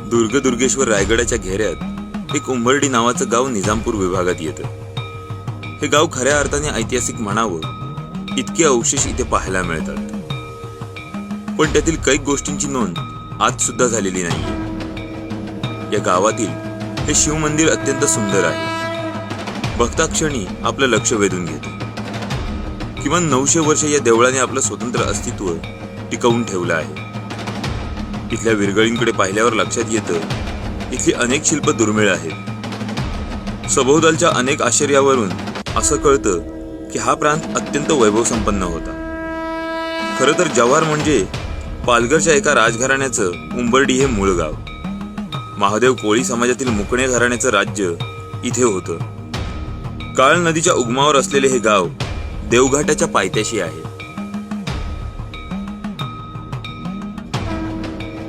दुर्गेश्वर रायगडाच्या घेऱ्यात एक उंबर्डी नावाचं गाव निजामपूर विभागात येतं। हे गाव खऱ्या अर्थाने ऐतिहासिक म्हणावं इतके अवशेष इथे पाहायला मिळतात, पण त्यातील काही गोष्टींची नोंद आज सुद्धा झालेली नाहीये। या गावातील हे शिव मंदिर अत्यंत सुंदर आहे, बघताक्षणी आपलं लक्ष वेधून घेतं। किमान 900 वर्ष या देवळाने आपलं स्वतंत्र अस्तित्व टिकवून ठेवलं आहे। इथल्या विरगळींकडे पाहिल्यावर लक्षात येतं इथली अनेक शिल्प दुर्मिळ आहेत। सभोवतालच्या अनेक आश्चर्यावरून असं कळतं की हा प्रांत अत्यंत वैभव संपन्न होता। खरं तर जव्हार म्हणजे पालघरच्या एका राजघराण्याचं उंबर्डी हे मूळ गाव। महादेव कोळी समाजातील मुकणे घराण्याचं राज्य इथे होतं। काळ नदीच्या उगमावर असलेले हे गाव देवघाटाच्या पायथ्याशी आहे।